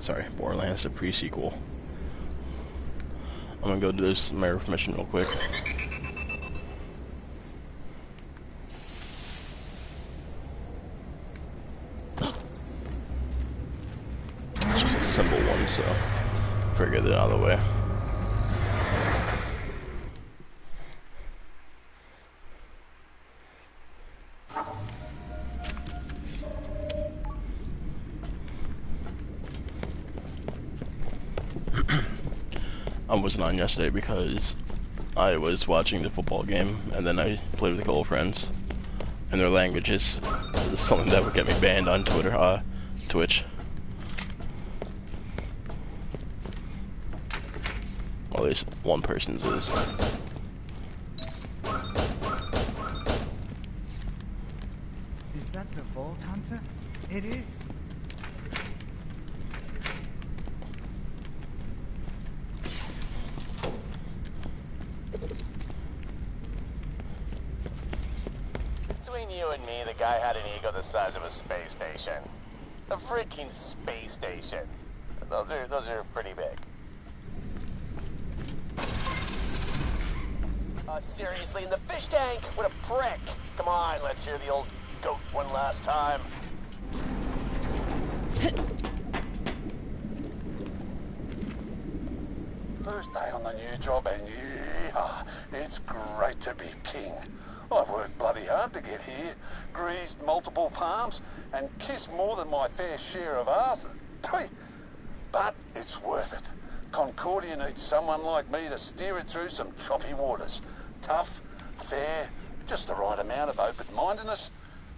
Sorry, Borderlands, the pre-sequel. I'm gonna go do this mayor mission real quick. It's just a simple one, so figure that out of the way. I wasn't on yesterday because I was watching the football game, and then I played with a couple of friends, and their language is something that would get me banned on Twitter, Twitch. Well, at least one person's is. Is that the Vault Hunter? It is. Between you and me, the guy had an ego the size of a space station. A freaking space station. Those are pretty big. Seriously, in the fish tank? What a prick! Come on, let's hear the old goat one last time. First day on the new job, and yeah, it's great to be king. I've worked bloody hard to get here, greased multiple palms, and kissed more than my fair share of asses. But it's worth it. Concordia needs someone like me to steer it through some choppy waters. Tough, fair, just the right amount of open-mindedness.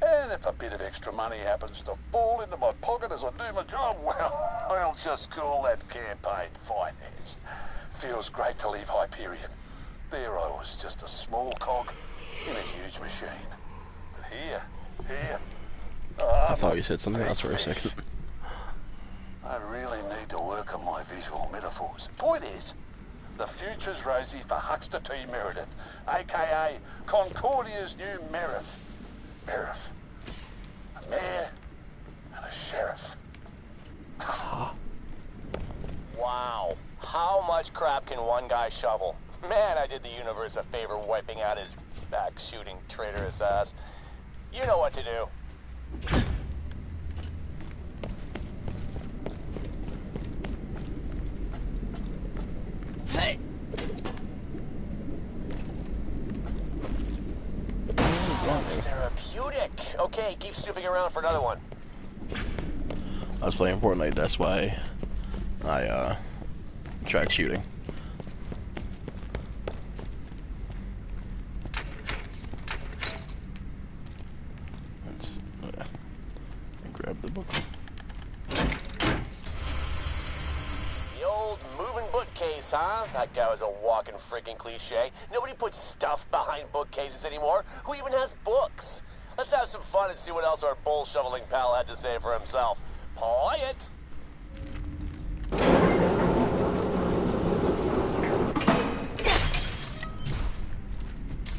And if a bit of extra money happens to fall into my pocket as I do my job, well, I'll just call that campaign finance. Feels great to leave Hyperion. There I was, just a small cog in a huge machine. But here... I thought you said something else for a second. I really need to work on my visual metaphors. Point is, the future's rosy for Huckster T. Meredith, a.k.a. Concordia's new Merith. Merith. A mayor and a sheriff. Wow. How much crap can one guy shovel? Man, I did the universe a favor wiping out his back-shooting traitorous ass. You know what to do. Hey! It's therapeutic. Okay, keep snooping around for another one. I was playing Fortnite, that's why I tried shooting. Grab the book. The old moving bookcase, huh? That guy was a walking freaking cliche. Nobody puts stuff behind bookcases anymore. Who even has books? Let's have some fun and see what else our bull-shoveling pal had to say for himself. Quiet!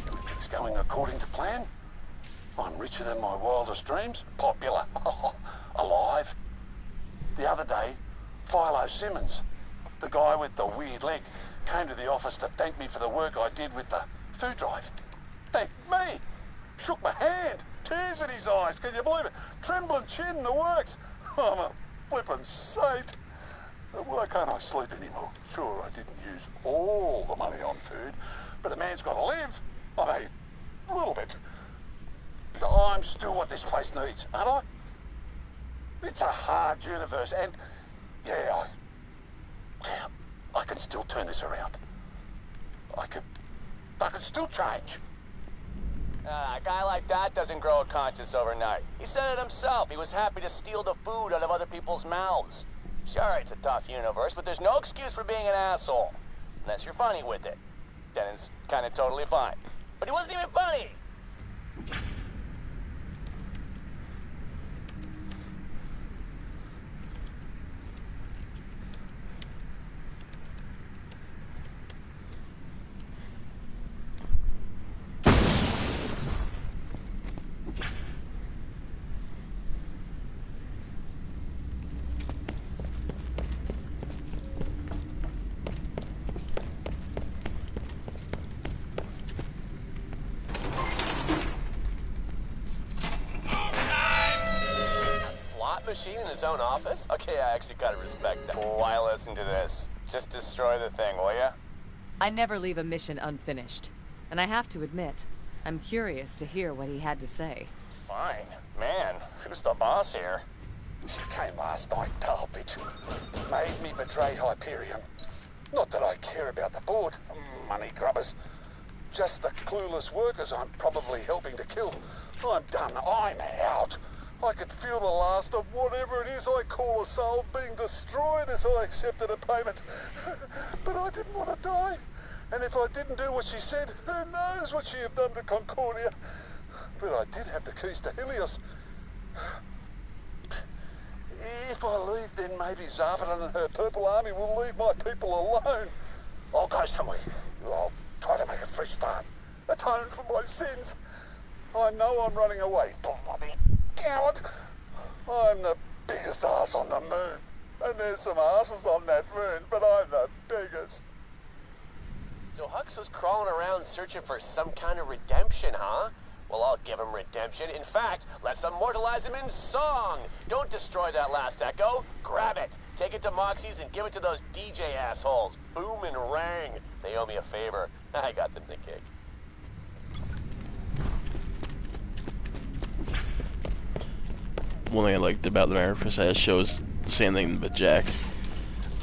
Everything's going according to plan. I'm richer than my wildest dreams. Popular. Alive. The other day, Philo Simmons, the guy with the weird leg, came to the office to thank me for the work I did with the food drive. Thanked me. Shook my hand. Tears in his eyes. Can you believe it? Trembling chin, the works. I'm a flippin' saint. Why can't I sleep anymore? Sure, I didn't use all the money on food, but a man's got to live. I mean, a little bit. I'm still what this place needs, aren't I? It's a hard universe, and yeah, I can still turn this around. I could still change. A guy like that doesn't grow a conscience overnight. He said it himself. He was happy to steal the food out of other people's mouths. Sure, it's a tough universe, but there's no excuse for being an asshole. Unless you're funny with it. Then it's kind of totally fine. But he wasn't even funny! machine in his own office? Okay, I actually gotta respect that. Why listen to this? Just destroy the thing, will ya? I never leave a mission unfinished. And I have to admit, I'm curious to hear what he had to say. Fine. Man, who's the boss here? She came last night, dull bitch. Made me betray Hyperion. Not that I care about the board, money grubbers. Just the clueless workers I'm probably helping to kill. I'm done. I'm out. I could feel the last of whatever it is I call a soul being destroyed as I accepted a payment. But I didn't want to die. And if I didn't do what she said, who knows what she'd have done to Concordia. But I did have the keys to Helios. If I leave, then maybe Zarbaton and her Purple Army will leave my people alone. I'll go somewhere. I'll try to make a fresh start. Atone for my sins. I know I'm running away. Bloody coward. I'm the biggest ass on the moon. And there's some asses on that moon, but I'm the biggest. So Hux was crawling around searching for some kind of redemption, huh? Well, I'll give him redemption. In fact, let's immortalize him in song. Don't destroy that last echo. Grab it. Take it to Moxie's and give it to those DJ assholes. Boom and rang. They owe me a favor. I got them the gig. One thing I liked about the Manifest shows the same thing with Jack.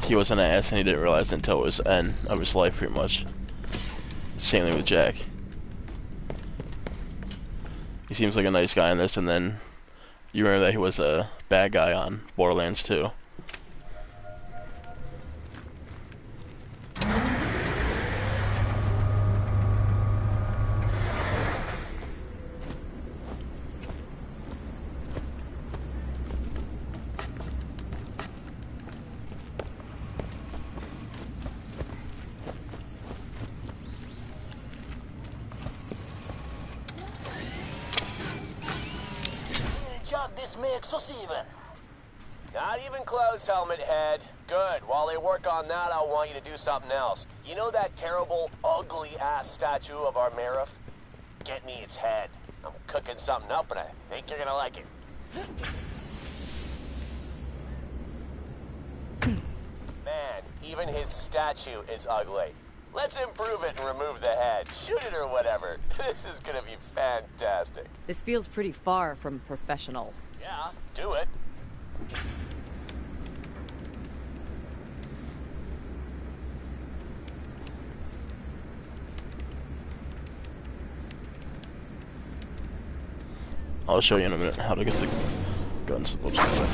He was an ass and he didn't realize it until it was the end of his life, pretty much. Same thing with Jack. He seems like a nice guy in this, and then you remember that he was a bad guy on Borderlands 2. This makes us even. Not even close, Helmet Head. Good. While they work on that, I want you to do something else. You know that terrible, ugly-ass statue of our Marif? Get me its head. I'm cooking something up, and I think you're gonna like it. Man, even his statue is ugly. Let's improve it and remove the head. Shoot it or whatever. This is gonna be fantastic. This feels pretty far from professional. Yeah, do it. I'll show you in a minute how to get the guns supposed to go.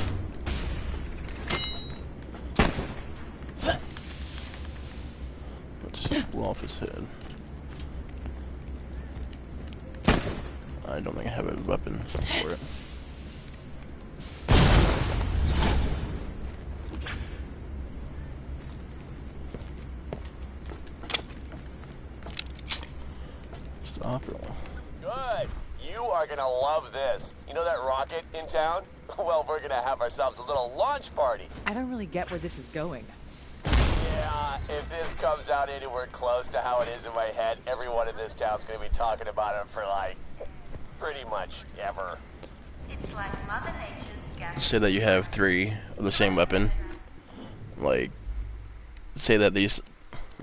Just blow off his head. I don't think I have a weapon for it. Stop it. Good. You are gonna love this. You know that rocket in town? Well, we're gonna have ourselves a little launch party. I don't really get where this is going. Yeah, if this comes out anywhere close to how it is in my head, everyone in this town's gonna be talking about it for like, pretty much ever. It's like Mother Nature's Say that you have 3 of the same weapon. Like, say that these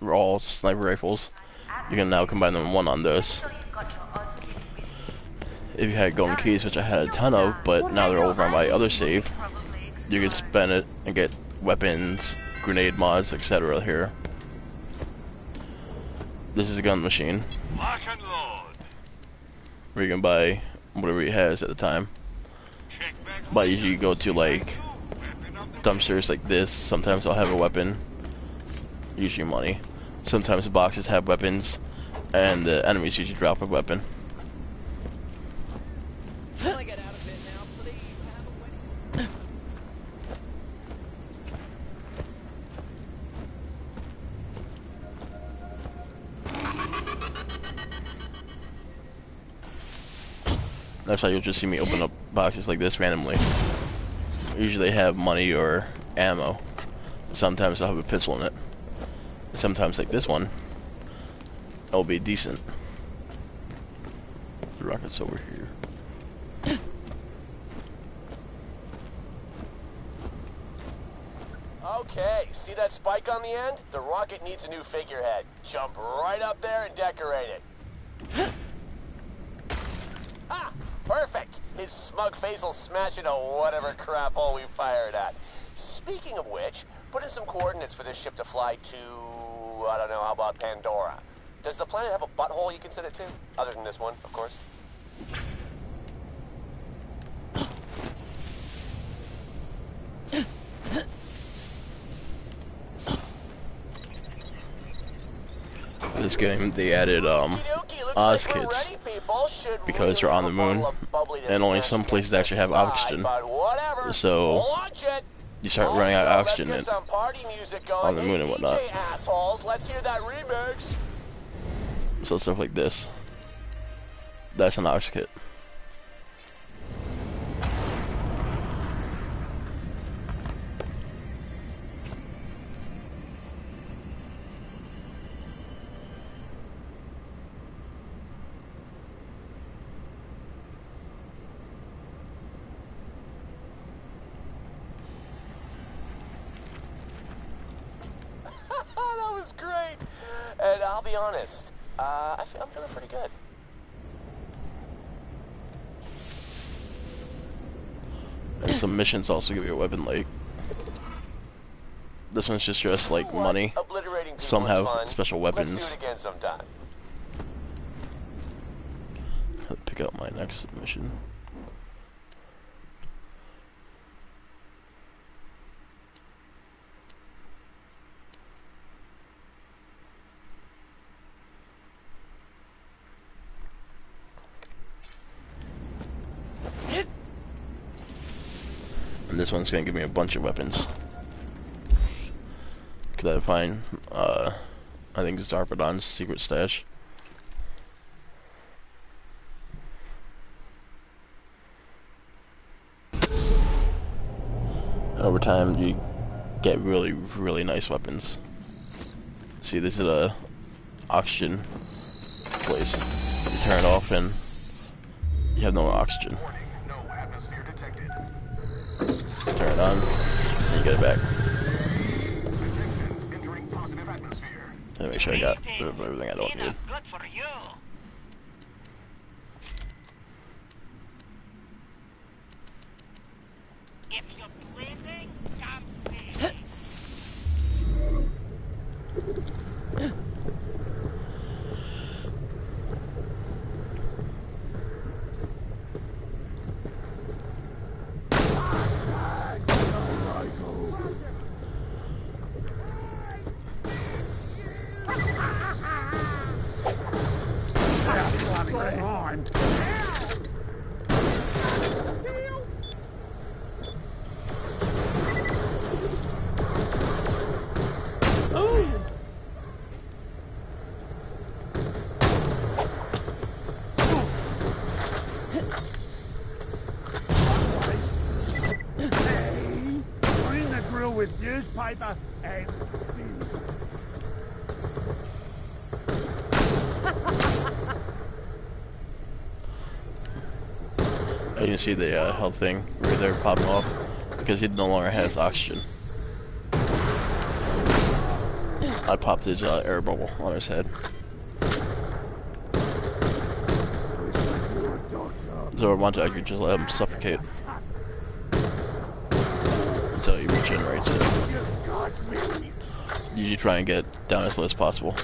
are all sniper rifles. You can now combine them in one on this. If you had golden keys, which I had a ton of, but now they're over on my other save, you could spend it and get weapons, grenade mods, etc. here. This is a gun machine where you can buy whatever he has at the time. But usually you go to like dumpsters like this. Sometimes I'll have a weapon, usually money. Sometimes the boxes have weapons, and the enemies usually drop a weapon. Can I get out of it now, please? That's why you'll just see me open up boxes like this randomly. Usually they have money or ammo. Sometimes I'll have a pistol in it. Sometimes, like this one, it'll be decent. The rocket's over here. Okay, see that spike on the end? The rocket needs a new figurehead. Jump right up there and decorate it. Ah, perfect. His smug face will smash into whatever crap hole we fire it at. Speaking of which, put in some coordinates for this ship to fly to, I don't know, how about Pandora? Does the planet have a butthole you can send it to? Other than this one, of course. This game, they added Oz kits because you're on the moon, and only some places actually have oxygen. So you start running out of oxygen on the moon and whatnot. Let's hear that remix. So stuff like this. That's an Ox kit. That was great. And I'll be honest, I'm feeling pretty good. And some missions also give you a weapon like. This one's just like money. Some have special weapons. Let's do it again sometime. Pick out my next mission. And this one's gonna give me a bunch of weapons. Could I find, I think Zarpedon's secret stash. Over time, you get really, really nice weapons. See, this is a oxygen place. You turn it off and you have no oxygen. Turn it on, and you get it back. And make sure I got rid of everything I don't need. With newspaper and As you can see the health thing right there popping off because he no longer has oxygen. I popped his air bubble on his head. So I want to actually just let him suffocate until he regenerates it. Usually try and get down as low as possible.